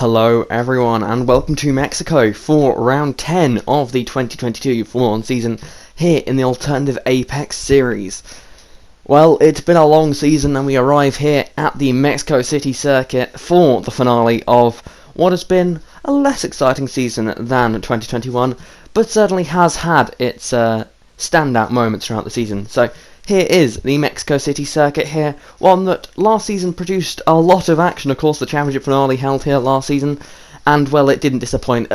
Hello everyone and welcome to Mexico for round 10 of the 2022 Formula 1 season here in the Alternative Apex series. Well, it's been a long season and we arrive here at the Mexico City circuit for the finale of what has been a less exciting season than 2021, but certainly has had its standout moments throughout the season. So here is the Mexico City circuit here, one that last season produced a lot of action. Of course, the championship finale held here last season, and well, it didn't disappoint.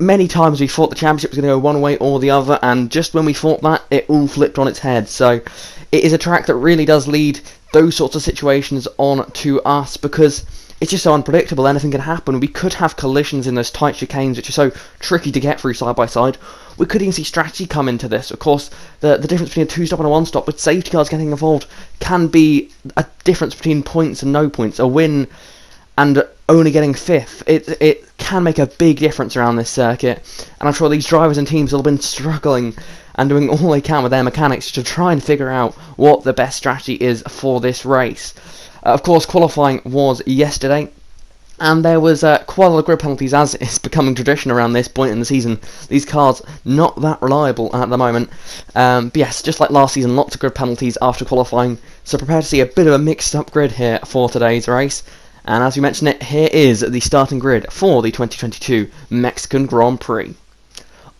Many times we thought the championship was going to go one way or the other, and just when we thought that, it all flipped on its head. So it is a track that really does lead those sorts of situations on to us, because it's just so unpredictable. Anything can happen. We could have collisions in those tight chicanes, which are so tricky to get through side by side. We could even see strategy come into this. Of course, the difference between a two-stop and a one-stop, with safety cars getting involved, can be a difference between points and no points. A win and only getting fifth. It can make a big difference around this circuit. And I'm sure these drivers and teams have been struggling and doing all they can with their mechanics to try and figure out what the best strategy is for this race. Of course, qualifying was yesterday, and there was quite a lot of grid penalties, as is becoming tradition around this point in the season. These cars not that reliable at the moment. But yes, just like last season, lots of grid penalties after qualifying, so prepare to see a bit of a mixed up grid here for today's race. And as we mentioned it, here is the starting grid for the 2022 Mexican Grand Prix.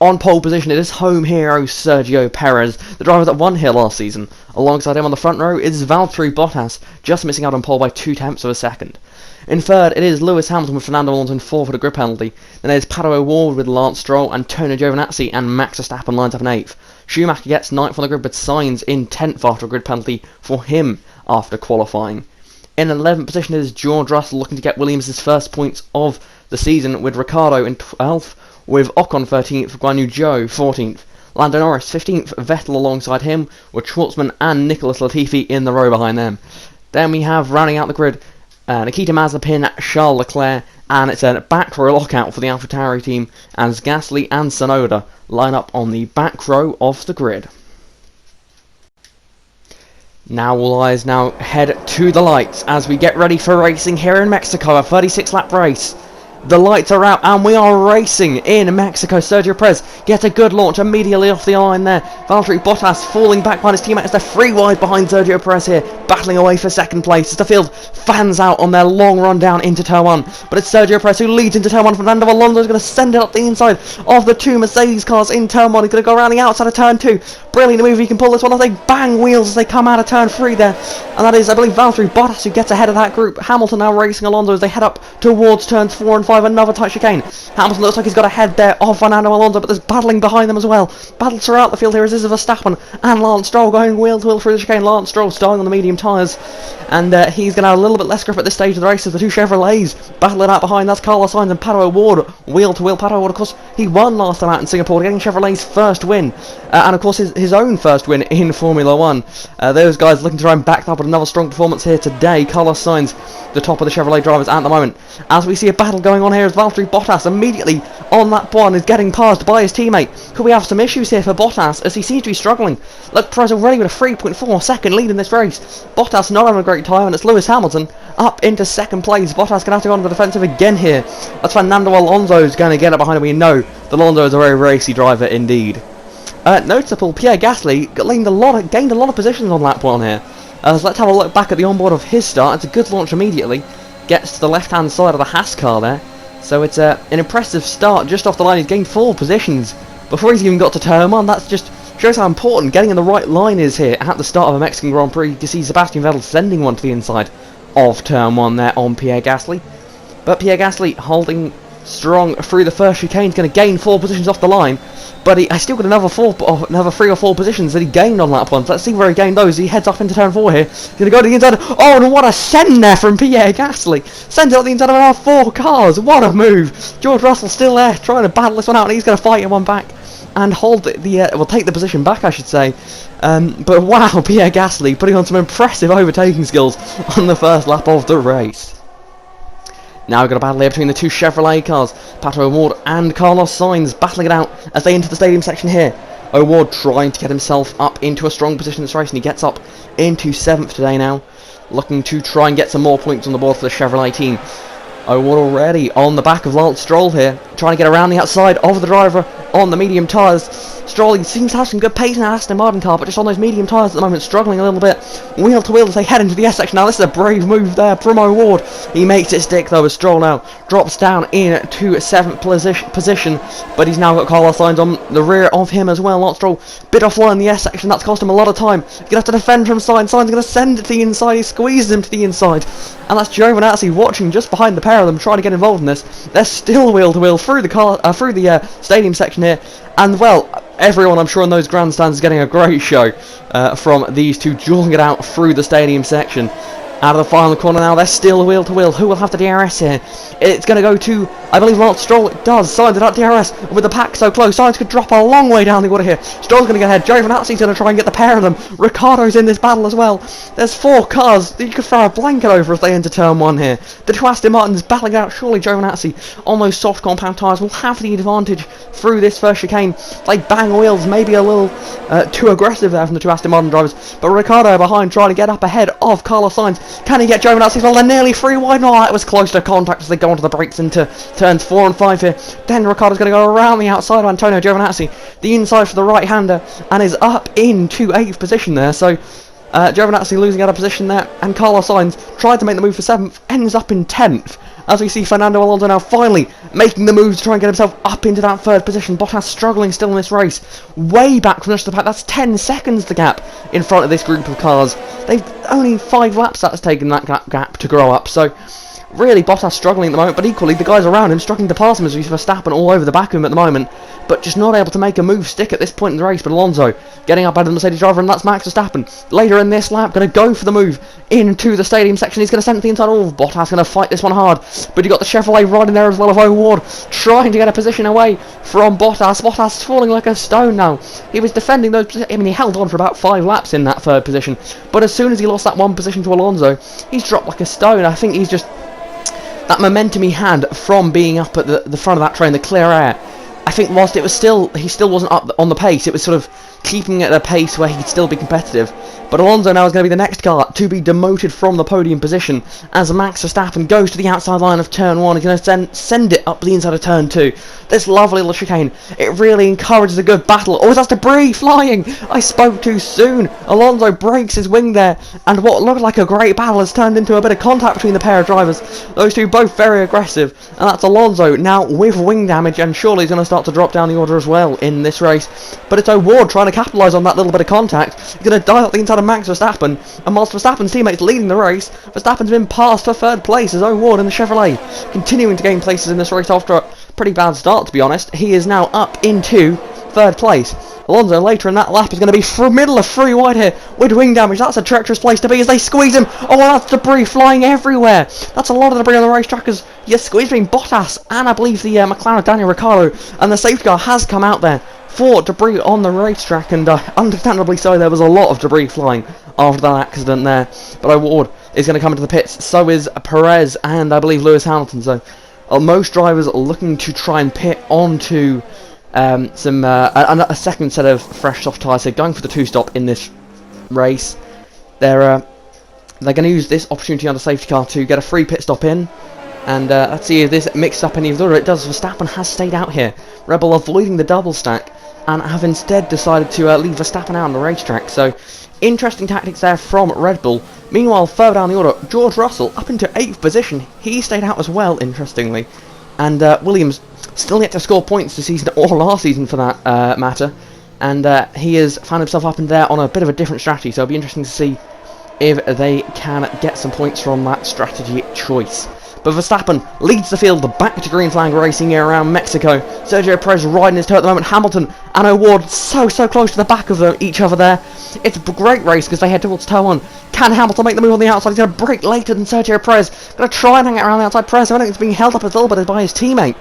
On pole position, it is home hero Sergio Perez, the driver that won here last season. Alongside him on the front row is Valtteri Bottas, just missing out on pole by 0.2 of a second. In third, it is Lewis Hamilton with Fernando Alonso in fourth for the grid penalty. Then there's Pato O'Ward with Lance Stroll, Antonio Giovinazzi and Max Verstappen lines up in eighth. Schumacher gets ninth on the grid, but Sainz in 10th after a grid penalty for him after qualifying. In 11th position is George Russell, looking to get Williams' first points of the season, with Ricciardo in 12th, with Ocon 13th, Guan Yu Zhou 14th. Lando Norris 15th, Vettel alongside him, with Schwartzman and Nicholas Latifi in the row behind them. Then we have, rounding out the grid, Nikita Mazepin, Charles Leclerc, and it's a back row lockout for the AlphaTauri team as Gasly and Tsunoda line up on the back row of the grid. Now all eyes now head to the lights as we get ready for racing here in Mexico, a 36-lap race. The lights are out and we are racing in Mexico. Sergio Perez gets a good launch immediately off the line there. Valtteri Bottas falling back behind his teammate as they're three wide behind Sergio Perez here, battling away for second place as the field fans out on their long run down into turn one. But it's Sergio Perez who leads into turn one. Fernando Alonso is going to send it up the inside of the two Mercedes cars in turn one. He's going to go around the outside of turn two. Brilliant move, he can pull this one off. They bang wheels as they come out of turn three there. And that is, I believe, Valtteri Bottas who gets ahead of that group. Hamilton now racing Alonso as they head up towards turns 4 and 5. Another tight chicane. Hamilton looks like he's got a head there of Fernando Alonso, but there's battling behind them as well. Battles throughout the field here as is Verstappen and Lance Stroll going wheel to wheel through the chicane. Lance Stroll starting on the medium tyres, and he's going to have a little bit less grip at this stage of the race as the two Chevrolets battle it out behind. That's Carlos Sainz and Pato O'Ward wheel to wheel. Pato O'Ward, of course, he won last time out in Singapore, getting Chevrolet's first win, and of course his own first win in Formula 1. Those guys looking to try and back up with another strong performance here today. Carlos Sainz, the top of the Chevrolet drivers at the moment, as we see a battle going on here as Valtteri Bottas immediately on lap one is getting passed by his teammate. Could we have some issues here for Bottas as he seems to be struggling? Look, Perez already with a 3.4 second lead in this race. Bottas not having a great time, and it's Lewis Hamilton up into second place. Bottas going to have to go on the defensive again here. That's Fernando Alonso is going to get it behind him. We know that Alonso is a very racy driver indeed. Notable, Pierre Gasly gained a lot of positions on lap one here. So let's have a look back at the onboard of his start. It's a good launch immediately. Gets to the left-hand side of the Haas car there. So it's an impressive start just off the line. He's gained 4 positions before he's even got to turn 1. That just shows how important getting in the right line is here at the start of a Mexican Grand Prix. To see Sebastian Vettel sending one to the inside of turn 1 there on Pierre Gasly. But Pierre Gasly holding strong through the first chicane. He's going to gain 4 positions off the line. But I still got another 3 or 4 positions that he gained on lap 1. So let's see where he gained those. He heads off into turn 4 here. He's going to go to the inside. Oh, and what a send there from Pierre Gasly. Sends it up the inside of our 4 cars. What a move. George Russell still there trying to battle this one out. And he's going to fight him one back and hold take the position back, I should say. But wow, Pierre Gasly putting on some impressive overtaking skills on the first lap of the race. Now we've got a battle here between the two Chevrolet cars. Pato O'Ward and Carlos Sainz battling it out as they enter the stadium section here. O'Ward trying to get himself up into a strong position in this race, and he gets up into 7th today now, looking to try and get some more points on the board for the Chevrolet team. O'Ward already on the back of Lance Stroll here, trying to get around the outside of the driver on the medium tyres. Stroll seems to have some good pace in that Aston Martin car, but just on those medium tyres at the moment, struggling a little bit. Wheel to wheel as they head into the S section. Now this is a brave move there from O'Ward. He makes it stick though as Stroll now drops down into 7th position, but he's now got Carlos Sainz on the rear of him as well. Lance Stroll bit offline in the S section, that's cost him a lot of time. He's going to have to defend from Sainz. Sainz going to send it to the inside, he squeezes him to the inside. And that's Giovinazzi watching just behind the pair of them, trying to get involved in this. They're still wheel to wheel through the stadium section here, and well, everyone I'm sure in those grandstands is getting a great show from these two dueling it out through the stadium section. Out of the final corner now, they're still wheel to wheel. Who will have the DRS here? It's going to go to, I believe, Lance Stroll. It does. Sainz at DRS. With the pack so close, Sainz could drop a long way down the order here. Stroll's going to get ahead. Giovinazzi's going to try and get the pair of them. Ricciardo's in this battle as well. There's 4 cars that you could throw a blanket over as they enter turn 1 here. The two Aston Martins battling out. Surely Giovinazzi on those soft compound tyres will have the advantage through this first chicane. They bang wheels, maybe a little too aggressive there from the two Aston Martin drivers. But Ricciardo behind trying to get up ahead of Carlos Sainz. Can he get Giovinazzi? Well, they're nearly 3 wide. No, that was close to contact as they go onto the brakes into turns 4 and 5 here. Then Ricciardo's going to go around the outside of Antonio Giovinazzi, the inside for the right-hander, and is up into 8th position there. So Giovinazzi losing out of position there, and Carlos Sainz tried to make the move for 7th, ends up in 10th. As we see Fernando Alonso now finally making the move to try and get himself up into that 3rd position. Bottas struggling still in this race, way back from the rest of the pack. That's 10 seconds the gap in front of this group of cars. They've only 5 laps that's taken that gap to grow up, so really Bottas struggling at the moment, but equally the guys around him struggling to pass him as we see Verstappen all over the back of him at the moment, but just not able to make a move stick at this point in the race. But Alonso getting up out of the Mercedes driver, and that's Max Verstappen later in this lap going to go for the move into the stadium section. He's going to send it to the inside. Oh, Bottas going to fight this one hard, but you got the Chevrolet right in there as well of O'Ward trying to get a position away from Bottas. Bottas falling like a stone now. He was defending those, I mean, he held on for about 5 laps in that 3rd position, but as soon as he lost that 1 position to Alonso, he's dropped like a stone. I think he's just, that momentum he had from being up at the front of that train, the clear air, I think whilst it was still, he still wasn't up on the pace, it was sort of keeping it at a pace where he could still be competitive. But Alonso now is going to be the next car to be demoted from the podium position as Max Verstappen goes to the outside line of turn 1. He's going to send it up the inside of turn 2. This lovely little chicane, it really encourages a good battle. Oh, that's debris flying! I spoke too soon. Alonso breaks his wing there, and what looked like a great battle has turned into a bit of contact between the pair of drivers. Those two both very aggressive, and that's Alonso now with wing damage, and surely he's going to start to drop down the order as well in this race. But it's O'Ward trying to capitalise on that little bit of contact. He's going to dial up the inside of Max Verstappen, and whilst Verstappen's teammates leading the race, Verstappen's been passed for 3rd place as O'Ward in the Chevrolet continuing to gain places in this race after a pretty bad start, to be honest. He is now up into 3rd place. Alonso later in that lap is going to be through middle of 3 wide here with wing damage. That's a treacherous place to be as they squeeze him. Oh, that's debris flying everywhere. That's a lot of debris on the racetrack as you squeeze between Bottas and I believe the McLaren Daniel Ricciardo, and the safety car has come out there for debris on the racetrack, and understandably so, there was a lot of debris flying after that accident there. But O'Ward is going to come into the pits, so is Perez and I believe Lewis Hamilton. So most drivers are looking to try and pit onto a second set of fresh soft tyres. They're going for the 2-stop in this race. They're going to use this opportunity on the safety car to get a free pit stop in. And let's see if this mixes up any of the order. It does. Verstappen has stayed out here. Red Bull avoiding the double stack and have instead decided to leave Verstappen out on the racetrack. So interesting tactics there from Red Bull. Meanwhile, further down the order, George Russell up into 8th position. He stayed out as well, interestingly. And Williams still yet to score points this season, or last season for that matter. And he has found himself up in there on a bit of a different strategy. So it'll be interesting to see if they can get some points from that strategy choice. But Verstappen leads the field back to green flag racing here around Mexico. Sergio Perez riding his toe at the moment. Hamilton and O'Ward so close to the back of each other there. It's a great race because they head towards turn 1. Can Hamilton make the move on the outside? He's going to break later than Sergio Perez. Going to try and hang it around the outside. Perez, I think it's being held up a little bit by his teammate.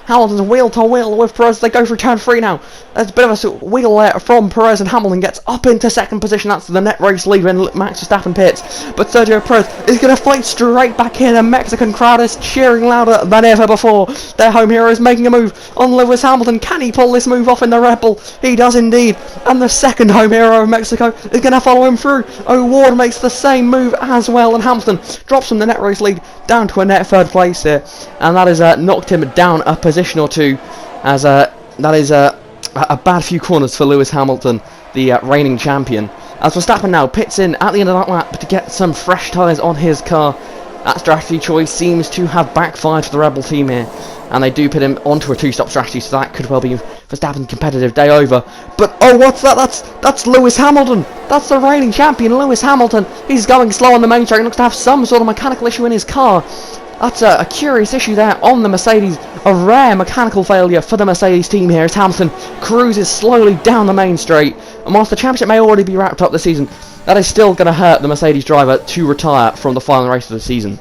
Hamilton's wheel to wheel with Perez. They go through turn 3 now. There's a bit of a wheel there from Perez, and Hamilton gets up into 2nd position. That's the net race lead when Max Verstappen pits. But Sergio Perez is going to fight straight back here. The Mexican crowd is cheering louder than ever before. Their home hero is making a move on Lewis Hamilton. Can he pull this move off in the Red Bull? He does indeed. And the second home hero of Mexico is going to follow him through. O'Ward makes the same move as well, and Hamilton drops from the net race lead down to a net third place here. And that has knocked him down a position or two, as that is a bad few corners for Lewis Hamilton, the reigning champion. As Verstappen now pits in at the end of that lap to get some fresh tyres on his car. That strategy choice seems to have backfired for the Red Bull team here, and they do put him onto a two-stop strategy, so that could well be Verstappen's competitive day over. But oh, what's that? That's Lewis Hamilton. That's the reigning champion, Lewis Hamilton. He's going slow on the main track and looks to have some sort of mechanical issue in his car. That's a curious issue there on the Mercedes. A rare mechanical failure for the Mercedes team here as Hamilton cruises slowly down the main straight. And whilst the championship may already be wrapped up this season, that is still going to hurt the Mercedes driver to retire from the final race of the season.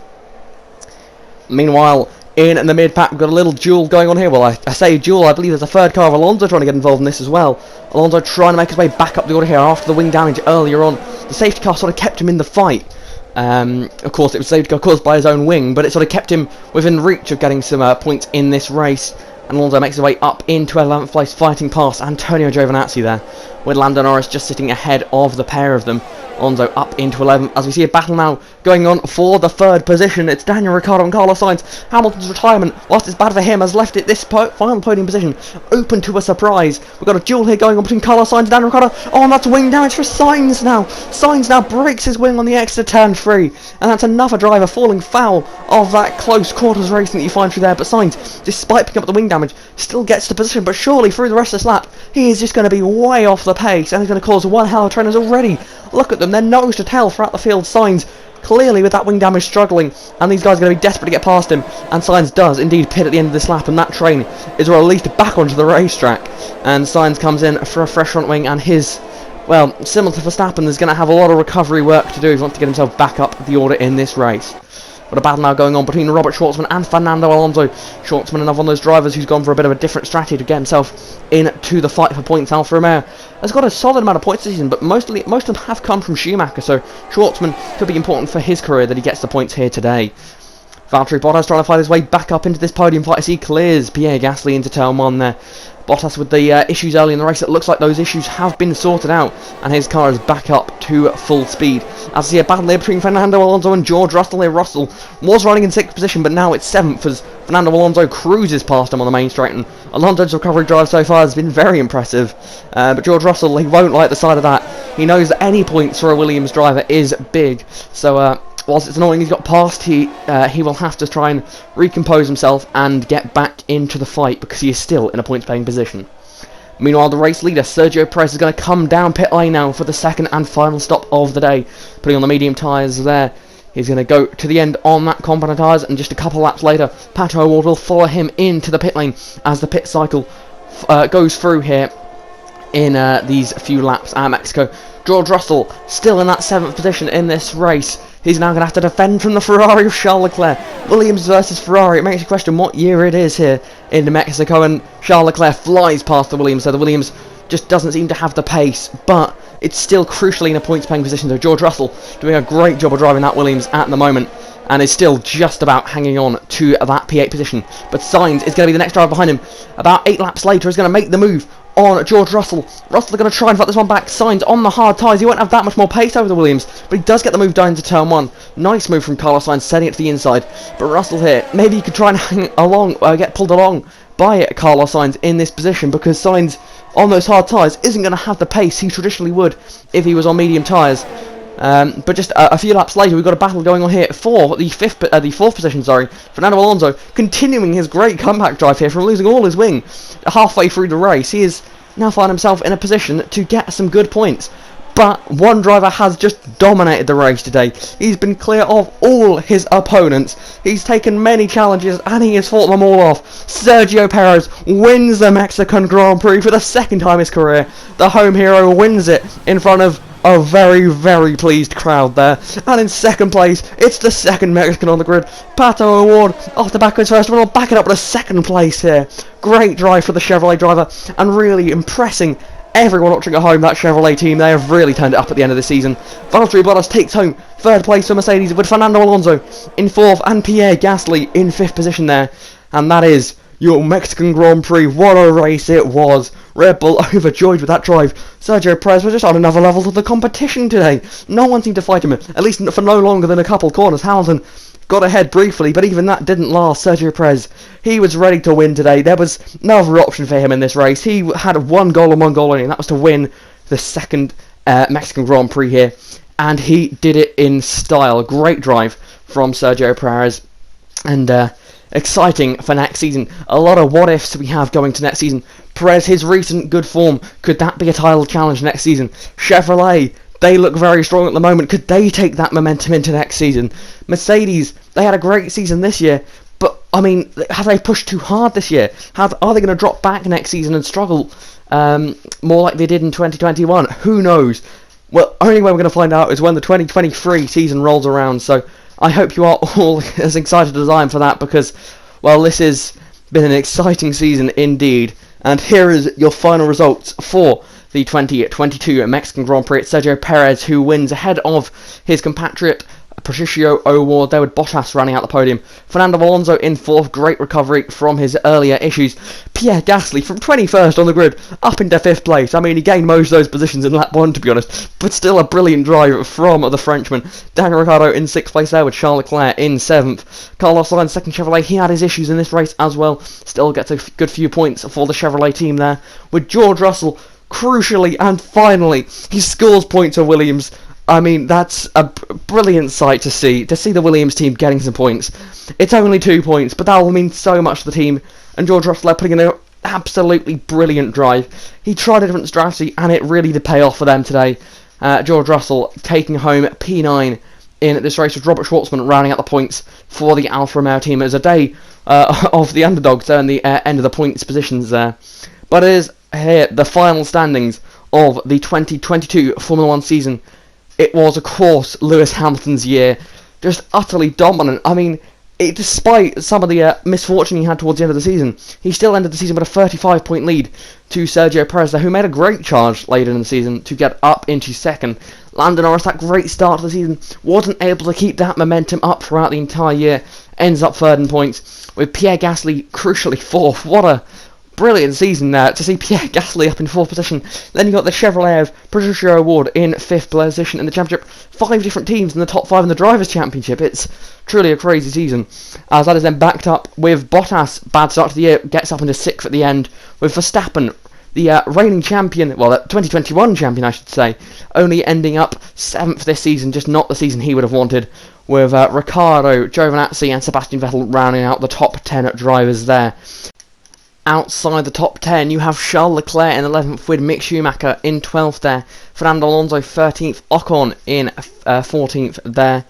Meanwhile, in the mid-pack, we've got a little duel going on here. Well, I say duel, I believe there's a third car of Alonso trying to get involved in this as well. Alonso trying to make his way back up the order here after the wing damage earlier on. The safety car sort of kept him in the fight. Of course, it was safety car caused by his own wing, but it sort of kept him within reach of getting some points in this race. And Alonso makes his way up into 11th place, fighting past Antonio Giovinazzi there, with Lando Norris just sitting ahead of the pair of them. Alonso up into 11th, as we see a battle now going on for the third position. It's Daniel Ricciardo and Carlos Sainz. Hamilton's retirement, whilst it's bad for him, has left it this final podium position open to a surprise. We've got a duel here going on between Carlos Sainz and Daniel Ricciardo. Oh, and that's wing damage for Sainz now. Sainz now breaks his wing on the exit turn 3, and that's another driver falling foul of that close quarters racing that you find through there. But Sainz, despite picking up the wing damage, still gets to position, but surely through the rest of this lap, he is just going to be way off the pace, and he's going to cause one hell of trainers already. Look at them, they're nose to tail throughout the field. Sainz clearly with that wing damage struggling, and these guys are going to be desperate to get past him, and Sainz does indeed pit at the end of this lap, and that train is released back onto the racetrack, and Sainz comes in for a fresh front wing, and his, well, similar to Verstappen, is going to have a lot of recovery work to do if he wants to get himself back up the order in this race. But a battle now going on between Robert Schwartzman and Fernando Alonso. Schwartzman, another one of those drivers who's gone for a bit of a different strategy to get himself into the fight for points. Alfa Romeo has got a solid amount of points this season, but most of them have come from Schumacher, so Schwartzman could be important for his career that he gets the points here today. Valtteri Bottas trying to fight his way back up into this podium fight as he clears Pierre Gasly into turn 1 there. Bottas with the issues early in the race. It looks like those issues have been sorted out, and his car is back up to full speed. As we see a battle here between Fernando Alonso and George Russell here. Russell was running in 6th position, but now it's 7th as Fernando Alonso cruises past him on the main straight, and Alonso's recovery drive so far has been very impressive. But George Russell, he won't like the side of that. He knows that any points for a Williams driver is big, so whilst it's annoying he's got past, he will have to try and recompose himself and get back into the fight because he is still in a points-paying position. Meanwhile, the race leader, Sergio Perez, is going to come down pit lane now for the second and final stop of the day. Putting on the medium tyres there. He's going to go to the end on that compound tyres, and just a couple laps later, Pato O'Ward will follow him into the pit lane as the pit cycle goes through here in these few laps at Mexico. George Russell still in that 7th position in this race. He's now going to have to defend from the Ferrari of Charles Leclerc. Williams versus Ferrari. It makes you question what year it is here in Mexico, and Charles Leclerc flies past the Williams, so the Williams just doesn't seem to have the pace, but it's still crucially in a points-paying position. So George Russell doing a great job of driving that Williams at the moment, and is still just about hanging on to that P8 position. But Sainz is going to be the next driver behind him. About 8 laps later, he's going to make the move on George Russell. Russell going to try and fight this one back. Sainz on the hard tyres. He won't have that much more pace over the Williams, but he does get the move down to turn 1. Nice move from Carlos Sainz, setting it to the inside. But Russell here, maybe he could try and hang along, get pulled along by Carlos Sainz in this position, because Sainz on those hard tyres isn't going to have the pace he traditionally would if he was on medium tyres. But just a few laps later, we've got a battle going on here for the 4th position. Fernando Alonso continuing his great comeback drive here from losing all his wing halfway through the race. He is now finding himself in a position to get some good points. But one driver has just dominated the race today. He's been clear of all his opponents. He's taken many challenges and he has fought them all off. Sergio Perez wins the Mexican Grand Prix for the 2nd time in his career. The home hero wins it in front of a very, very pleased crowd there. And in 2nd place, it's the 2nd Mexican on the grid, Pato O'Ward, off the back of his first one, backing up with a 2nd place here. Great drive for the Chevrolet driver, and really impressing everyone watching at home. That Chevrolet team, they have really turned it up at the end of the season. Valtteri Bottas takes home 3rd place for Mercedes, with Fernando Alonso in 4th and Pierre Gasly in 5th position there. And that is your Mexican Grand Prix. What a race it was. Red Bull overjoyed with that drive. Sergio Perez was just on another level of the competition today. No one seemed to fight him, at least for no longer than a couple corners. Hamilton got ahead briefly, but even that didn't last. Sergio Perez, he was ready to win today. There was no other option for him in this race. He had one goal and one goal only, and that was to win the second Mexican Grand Prix here. And he did it in style. Great drive from Sergio Perez. And exciting for next season. A lot of what ifs we have going to next season. Perez, his recent good form, could that be a title challenge next season? Chevrolet, they look very strong at the moment. Could they take that momentum into next season? Mercedes, they had a great season this year, but I mean, have they pushed too hard this year? Are they going to drop back next season and struggle more like they did in 2021? Who knows? Well, only way we're going to find out is when the 2023 season rolls around. So I hope you are all as excited as I am for that, because, well, this has been an exciting season indeed. And here is your final results for the 2022 Mexican Grand Prix. It's Sergio Perez who wins ahead of his compatriot Patricio O'Ward. There with Bottas running out the podium. Fernando Alonso in 4th, great recovery from his earlier issues. Pierre Gasly from 21st on the grid up into 5th place. I mean, he gained most of those positions in lap 1, to be honest, but still a brilliant drive from the Frenchman. Daniel Ricciardo in 6th place there with Charles Leclerc in 7th. Carlos Sainz, 2nd Chevrolet, he had his issues in this race as well. Still gets a good few points for the Chevrolet team there. With George Russell, crucially and finally, he scores points for Williams. I mean, that's a brilliant sight to see the Williams team getting some points. It's only 2 points, but that will mean so much to the team. And George Russell putting in an absolutely brilliant drive. He tried a different strategy, and it really did pay off for them today. George Russell taking home P9 in this race, with Robert Schwartzman rounding out the points for the Alfa Romeo team. It was a day of the underdogs there in the end of the points positions there. But it is here the final standings of the 2022 Formula 1 season. It was, of course, Lewis Hamilton's year. Just utterly dominant. I mean, despite some of the misfortune he had towards the end of the season, he still ended the season with a 35-point lead to Sergio Perez, who made a great charge later in the season to get up into 2nd. Lando Norris, that great start to the season, wasn't able to keep that momentum up throughout the entire year. Ends up 3rd in points, with Pierre Gasly crucially 4th. What a brilliant season there to see Pierre Gasly up in 4th position. Then you got the Chevrolet of Patricio O'Ward in 5th position in the championship. 5 different teams in the top 5 in the Drivers' Championship. It's truly a crazy season, as that is then backed up with Bottas, bad start to the year, gets up into 6th at the end, with Verstappen, the reigning champion, well, the 2021 champion I should say, only ending up 7th this season, just not the season he would have wanted, with Ricciardo, Giovinazzi and Sebastian Vettel rounding out the top 10 drivers there. Outside the top 10, you have Charles Leclerc in 11th with Mick Schumacher in 12th there. Fernando Alonso 13th, Ocon in 14th there.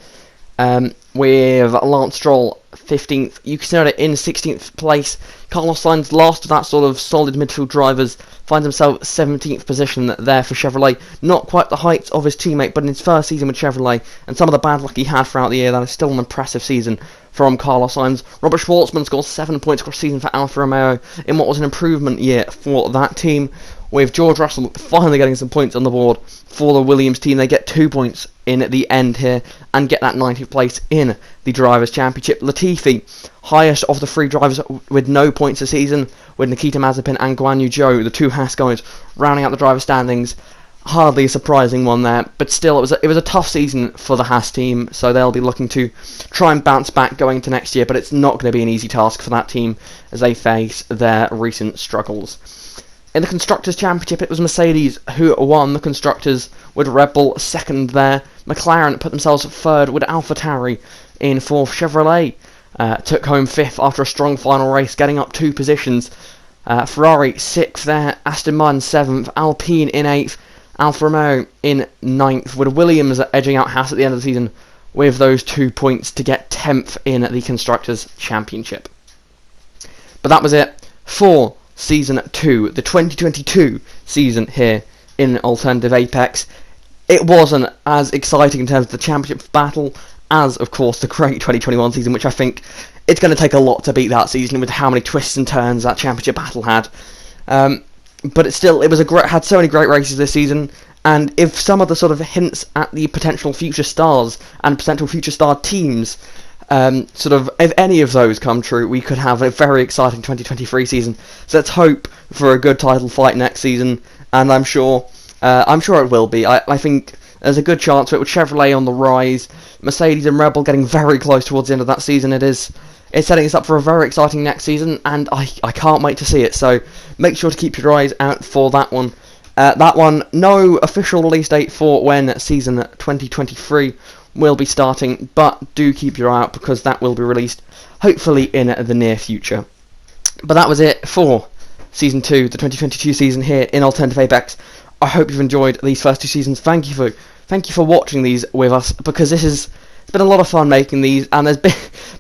With Lance Stroll 15th, Yuki Tsunoda in 16th place. Carlos Sainz, last of that sort of solid midfield drivers, finds himself 17th position there for Chevrolet. Not quite the heights of his teammate, but in his first season with Chevrolet, and some of the bad luck he had throughout the year, that is still an impressive season from Carlos Sainz. Robert Schwartzman scores 7 points across the season for Alfa Romeo in what was an improvement year for that team, with George Russell finally getting some points on the board for the Williams team. They get 2 points in the end here and get that 90th place in the Drivers' Championship. Latifi, highest of the 3 drivers with no points this season, with Nikita Mazepin and Guan Yu Zhou, the 2 Haas guys, rounding out the driver standings. Hardly a surprising one there, but still it was a tough season for the Haas team, so they'll be looking to try and bounce back going into next year, but it's not going to be an easy task for that team as they face their recent struggles. In the Constructors' Championship, it was Mercedes who won the Constructors, with Red Bull 2nd there. McLaren put themselves 3rd with AlphaTauri in 4th. Chevrolet took home 5th after a strong final race, getting up 2 positions. Ferrari 6th there, Aston Martin 7th, Alpine in 8th, Alfa Romeo in 9th, with Williams edging out Haas at the end of the season with those 2 points to get 10th in the Constructors' Championship. But that was it for Season 2, the 2022 season here in Alternative Apex. It wasn't as exciting in terms of the championship battle as, of course, the great 2021 season, which I think it's going to take a lot to beat that season with how many twists and turns that championship battle had. But had so many great races this season, and if some of the sort of hints at the potential future stars and potential future star teams sort of, if any of those come true, we could have a very exciting 2023 season. So let's hope for a good title fight next season, and I'm sure it will be. I think there's a good chance for it, with Chevrolet on the rise, Mercedes and Red Bull getting very close towards the end of that season. It's setting us up for a very exciting next season, and I can't wait to see it. So make sure to keep your eyes out for that one. No official release date for when season 2023 will be starting, but do keep your eye out because that will be released hopefully in the near future. But that was it for season 2, the 2022 season here in Alternative Apex. I hope you've enjoyed these first 2 seasons. Thank you for watching these with us, because it's been a lot of fun making these, and there's been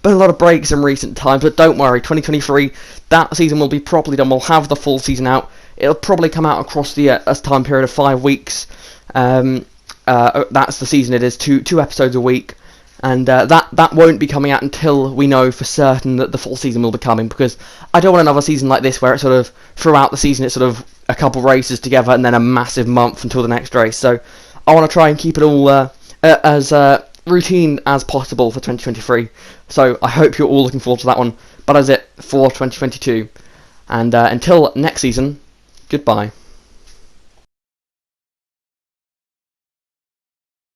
a lot of breaks in recent times. But don't worry, 2023, that season will be properly done. We'll have the full season out. It'll probably come out across the time period of 5 weeks. That's the season. It is two episodes a week, and that won't be coming out until we know for certain that the full season will be coming, because I don't want another season like this where it's sort of throughout the season it's sort of a couple races together and then a massive month until the next race. So I want to try and keep it all as routine as possible for 2023. So I hope you're all looking forward to that one. But that's it for 2022, and until next season, goodbye.